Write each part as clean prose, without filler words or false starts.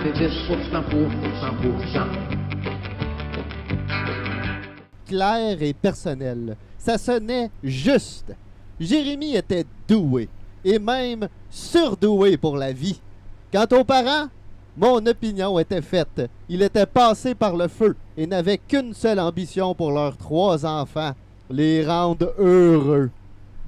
c'est 10% pour 100%. Clair et personnel. Ça sonnait juste. Jérémy était doué, et même surdoué pour la vie. Quant aux parents, mon opinion était faite. Il était passé par le feu et n'avait qu'une seule ambition pour leurs 3 enfants, les rendre heureux.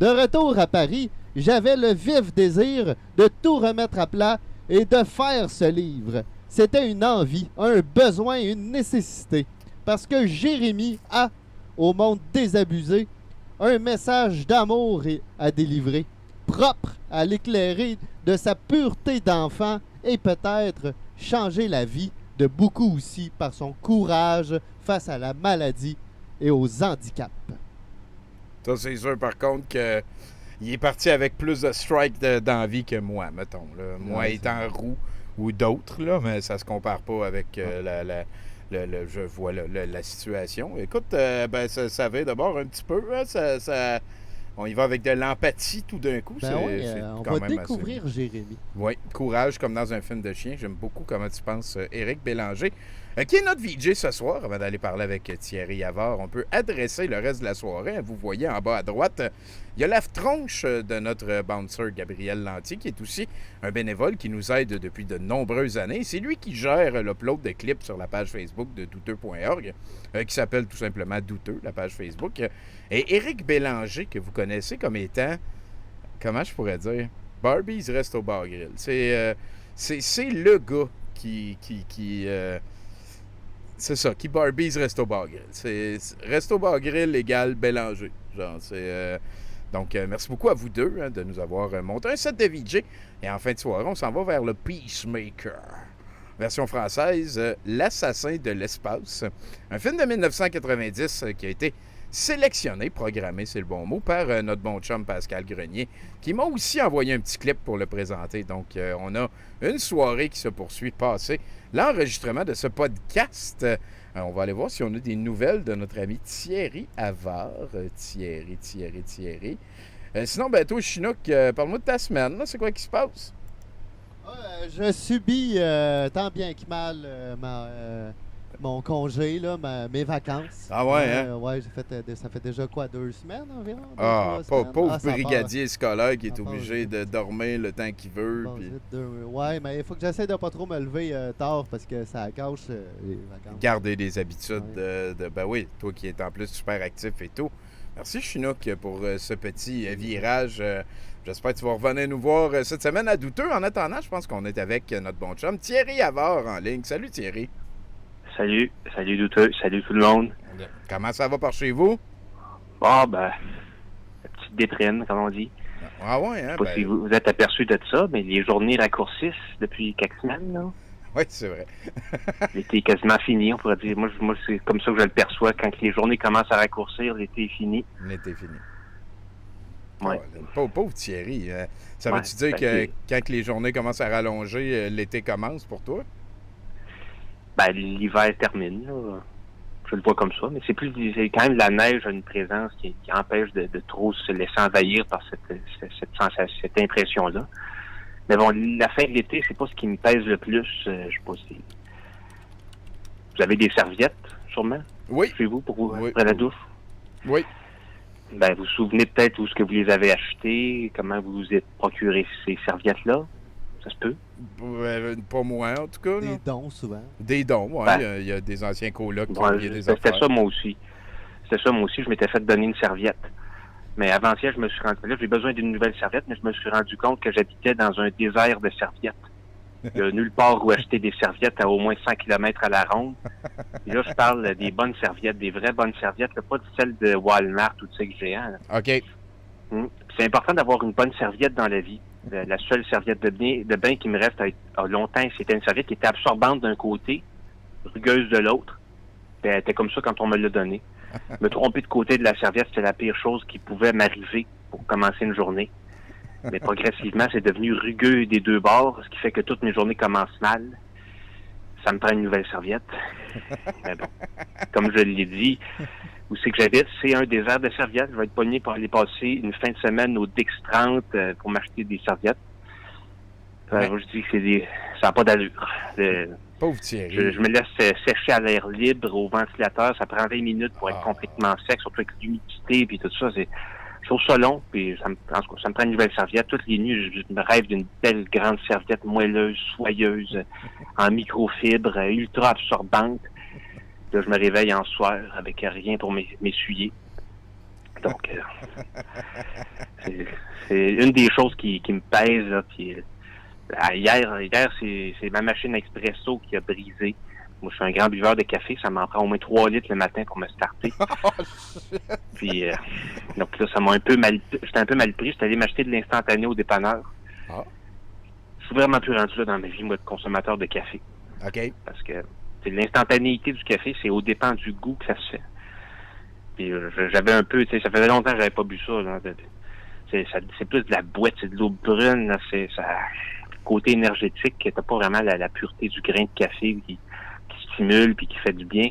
De retour à Paris, j'avais le vif désir de tout remettre à plat et de faire ce livre. C'était une envie, un besoin, une nécessité. Parce que Jérémy a, au monde désabusé, un message d'amour à délivrer, propre à l'éclairer de sa pureté d'enfant et peut-être changer la vie de beaucoup aussi par son courage face à la maladie et aux handicaps. Ça, c'est sûr, par contre, qu'il est parti avec plus de strikes d'envie que moi, mettons. Là. Moi, Ouais, étant roux ou d'autres, là, mais ça se compare pas avec je vois la situation. Écoute, ça va d'abord un petit peu. Hein, on y va avec de l'empathie tout d'un coup. Ben oui, c'est on quand va même découvrir Jérémy. Oui, courage comme dans un film de chien. J'aime beaucoup comment tu penses, Éric Bélanger, qui est notre VJ ce soir. Avant d'aller parler avec Thierry Havard, on peut adresser le reste de la soirée. Vous voyez en bas à droite, il y a la tronche de notre bouncer Gabriel Lantier, qui est aussi un bénévole qui nous aide depuis de nombreuses années. C'est lui qui gère l'upload de clips sur la page Facebook de douteux.org, qui s'appelle tout simplement Douteux, la page Facebook. Et Éric Bélanger, que vous connaissez comme étant, comment je pourrais dire, Barbie's Resto Bar Grill. C'est le gars qui c'est ça, qui Barbie's Resto Bar Grill. C'est Resto Bar Grill égale Bélanger. Genre, donc, merci beaucoup à vous deux de nous avoir monté un set de VJ. Et en fin de soirée, on s'en va vers le Peacemaker. Version française, L'Assassin de l'espace. Un film de 1990 qui a été sélectionné, programmé, c'est le bon mot, par notre bon chum Pascal Grenier, qui m'a aussi envoyé un petit clip pour le présenter. Donc, on a une soirée qui se poursuit passé l'enregistrement de ce podcast. On va aller voir si on a des nouvelles de notre ami Thierry Havard. Thierry. Sinon, toi, Chinook, parle-moi de ta semaine. Là. C'est quoi qui se passe? Je subis tant bien que mal mon congé, là, mes vacances. Ah ouais, hein? Ouais, ça fait déjà quoi, 2 semaines environ? Pauvre brigadier scolaire qui est obligé de dormir le temps qu'il veut. Puis... Ouais, mais il faut que j'essaie de pas trop me lever tard parce que ça gâche les vacances. Garder des habitudes ben oui, toi qui es en plus super actif et tout. Merci Chinook pour ce petit virage. J'espère que tu vas revenir nous voir cette semaine à Douteux. En attendant, je pense qu'on est avec notre bon chum Thierry Havard en ligne. Salut Thierry. Salut Douteux, salut tout le monde. Comment ça va par chez vous? La petite déprime, comme on dit. Ah ouais, hein? Je sais pas si vous êtes aperçu de ça, mais les journées raccourcissent depuis quelques semaines, là. Oui, c'est vrai. L'été est quasiment fini, on pourrait dire. Moi, c'est comme ça que je le perçois. Quand les journées commencent à raccourcir, l'été est fini. L'été est fini. Ouais. Pauvre Thierry. Ça veut-tu dire que quand les journées commencent à rallonger, l'été commence pour toi? L'hiver termine, là. Je le vois comme ça, mais c'est quand même la neige a une présence qui empêche de trop se laisser envahir par cette impression-là. Mais bon, la fin de l'été, c'est pas ce qui me pèse le plus. Je sais pas si... Vous avez des serviettes, sûrement? Oui. Chez vous, pour vous prendre la douche? Oui. Vous vous souvenez peut-être où est-ce que vous les avez achetées, comment vous vous êtes procuré ces serviettes-là? Ça se peut? Pas moi, en tout cas. Des dons, souvent. Des dons, oui. Il y a des anciens colocs qui ont envoyé des affaires. C'était ça, moi aussi. Je m'étais fait donner une serviette. Mais avant-hier, je me suis rendu... Là, j'ai besoin d'une nouvelle serviette, mais je me suis rendu compte que j'habitais dans un désert de serviettes. Il n'y a nulle part où acheter des serviettes à au moins 100 km à la ronde. Et là, je parle des bonnes serviettes, des vraies bonnes serviettes, là, pas de celles de Walmart ou de ces géants. Là. OK. C'est important d'avoir une bonne serviette dans la vie. La seule serviette de bain qui me reste à longtemps, c'était une serviette qui était absorbante d'un côté, rugueuse de l'autre. Elle était comme ça quand on me l'a donnée. Me tromper de côté de la serviette, c'était la pire chose qui pouvait m'arriver pour commencer une journée. Mais progressivement, c'est devenu rugueux des deux bords, ce qui fait que toutes mes journées commencent mal. Ça me prend une nouvelle serviette. Mais bon, comme je l'ai dit, où c'est que j'habite, c'est un désert de serviettes. Je vais être pogné pour aller passer une fin de semaine au Dix 30 pour m'acheter des serviettes. Ouais. Moi, je dis que ça n'a pas d'allure. Pauvre Thierry. Je me laisse sécher à l'air libre, au ventilateur. Ça prend 20 minutes pour être Ah. complètement sec, surtout avec l'humidité puis tout ça. Je trouve ça long, puis en tout cas, ça me prend une nouvelle serviette. Toutes les nuits, je me rêve d'une belle grande serviette moelleuse, soyeuse, en microfibre, ultra absorbante. Là, je me réveille en soir avec rien pour m'essuyer. Donc, c'est une des choses qui me pèse. Là, puis, hier c'est ma machine expresso qui a brisé. Moi, je suis un grand buveur de café. Ça m'en prend au moins 3 litres le matin pour me starter. Puis, donc là, ça m'a j'étais un peu mal pris. J'étais allé m'acheter de l'instantané au dépanneur. Ah. Je suis vraiment plus rendu là dans ma vie, moi, de consommateur de café. OK. Parce que l'instantanéité du café, c'est au dépend du goût que ça se fait. Puis j'avais un peu, ça faisait longtemps que j'avais pas bu ça. Là. C'est plus de la boîte, c'est de l'eau brune. Là, côté énergétique, t'as pas vraiment la pureté du grain de café qui stimule puis qui fait du bien.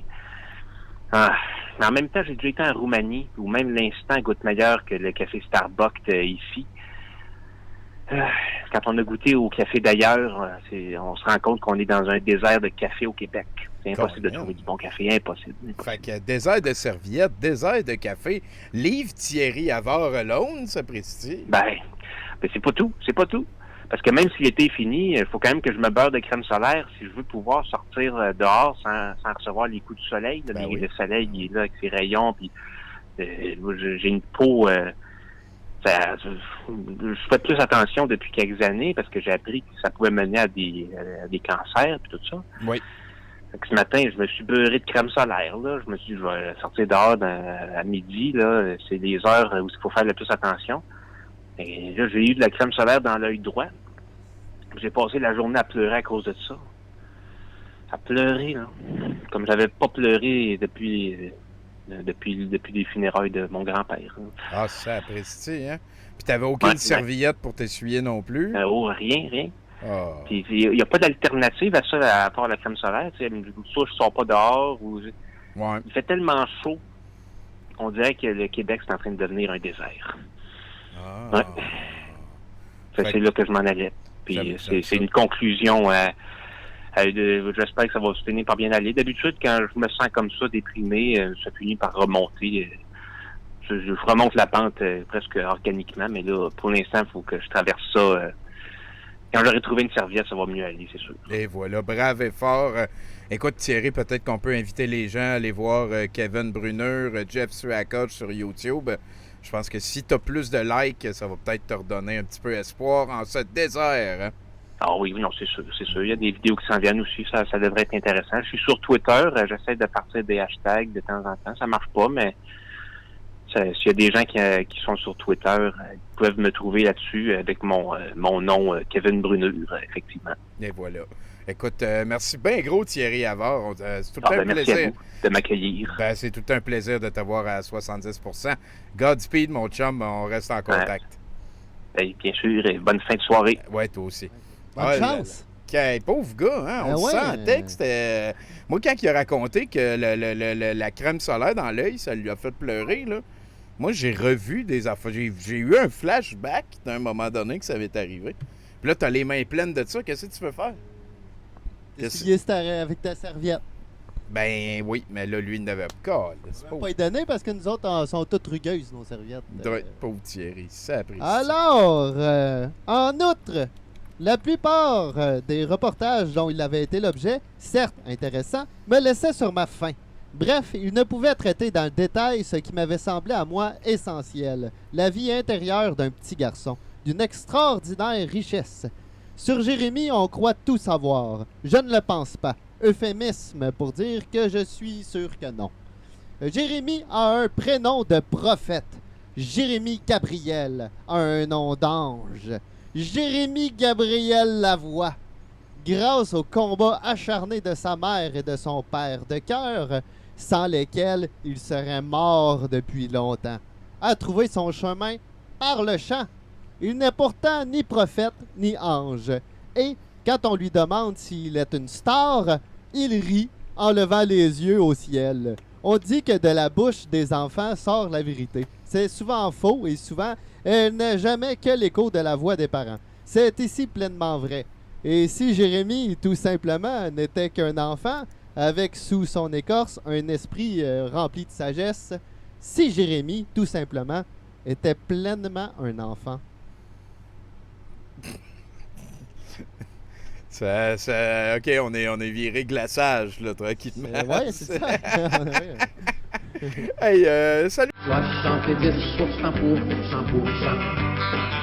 Mais en même temps, j'ai déjà été en Roumanie, où même l'instant goûte meilleur que le café Starbucks ici. Quand on a goûté au café d'ailleurs, on se rend compte qu'on est dans un désert de café au Québec. C'est impossible de trouver du bon café, impossible. Fait que désert de serviettes, désert de café, livre Thierry Havard alone, ça précise. Ben, c'est pas tout, Parce que même si l'été est fini, il faut quand même que je me beurre de crème solaire si je veux pouvoir sortir dehors sans recevoir les coups du soleil. Là. Ben oui. Le soleil, il est là avec ses rayons, puis j'ai une peau... je fais plus attention depuis quelques années parce que j'ai appris que ça pouvait mener à des cancers et tout ça. Oui. Fait que ce matin, je me suis beurré de crème solaire. Là. Je me suis dit, je vais sortir dehors à midi. Là. C'est les heures où il faut faire le plus attention. Et là, j'ai eu de la crème solaire dans l'œil droit. J'ai passé la journée à pleurer à cause de ça. À pleurer, là. Comme j'avais pas pleuré depuis les funérailles de mon grand-père. Ah, ça apprécie, hein? Puis t'avais aucune serviette pour t'essuyer non plus? Rien. Ah. Puis il n'y a pas d'alternative à ça à part la crème solaire. Soit je sors pas dehors ou... Ouais. Il fait tellement chaud, on dirait que le Québec c'est en train de devenir un désert. Ah. Ouais. Fait C'est là que je m'en allais. Puis j'aime c'est ça. une conclusion. J'espère que ça va se finir par bien aller. D'habitude, quand je me sens comme ça, déprimé, ça finit par remonter. Je remonte la pente presque organiquement, mais là, pour l'instant, il faut que je traverse ça. Quand j'aurai trouvé une serviette, ça va mieux aller, c'est sûr. Et voilà, brave et fort. Écoute, Thierry, peut-être qu'on peut inviter les gens à aller voir Kevin Bruneur, Jeff Surakoc sur YouTube. Je pense que si tu as plus de likes, ça va peut-être te redonner un petit peu espoir en ce désert. Hein? Ah oui, non, c'est sûr. Il y a des vidéos qui s'en viennent aussi, ça devrait être intéressant. Je suis sur Twitter, j'essaie de partir des hashtags de temps en temps. Ça marche pas, mais s'il y a des gens qui sont sur Twitter, ils peuvent me trouver là-dessus avec mon nom, Kevin Bruneur, effectivement. Et voilà. Écoute, merci bien gros Thierry Havard. C'est tout un merci plaisir à vous de m'accueillir. Ben, c'est tout un plaisir de t'avoir à 70%. Godspeed, mon chum, on reste en contact. Bien sûr, et bonne fin de soirée. Ouais, toi aussi. Bonne chance. Pauvre gars, hein? On le sentait que c'était... Moi, quand il a raconté que la crème solaire dans l'œil, ça lui a fait pleurer, là. Moi, j'ai revu des affaires. J'ai eu un flashback d'un moment donné que ça avait arrivé. Puis là, t'as les mains pleines de ça. Qu'est-ce que tu veux faire? Essuyer avec ta serviette. Ben oui, mais là, lui, il n'avait pas. On va pas y donner parce que nous autres, sont toutes rugueuses, nos serviettes. Pauvre Thierry, ça apprécie. Alors, en outre, la plupart des reportages dont il avait été l'objet, certes intéressants, me laissaient sur ma faim. Bref, il ne pouvait traiter dans le détail ce qui m'avait semblé à moi essentiel, la vie intérieure d'un petit garçon, d'une extraordinaire richesse. Sur Jérémy, on croit tout savoir. Je ne le pense pas. Euphémisme pour dire que je suis sûr que non. Jérémy a un prénom de prophète. Jérémy Gabriel a un nom d'ange. Jérémy Gabriel Lavoie. Grâce au combat acharné de sa mère et de son père de cœur, sans lesquels il serait mort depuis longtemps, a trouvé son chemin par le chant. Il n'est pourtant ni prophète ni ange. Et quand on lui demande s'il est une star, il rit en levant les yeux au ciel. On dit que de la bouche des enfants sort la vérité. C'est souvent faux et souvent, elle n'est jamais que l'écho de la voix des parents. C'est ici pleinement vrai. Et si Jérémie, tout simplement, n'était qu'un enfant, avec sous son écorce un esprit rempli de sagesse, si Jérémie, tout simplement, était pleinement un enfant. OK, on est viré glaçage, là, tranquillement. Ouais, c'est ça. Ouais. Hey, salut! 70% pour 100%.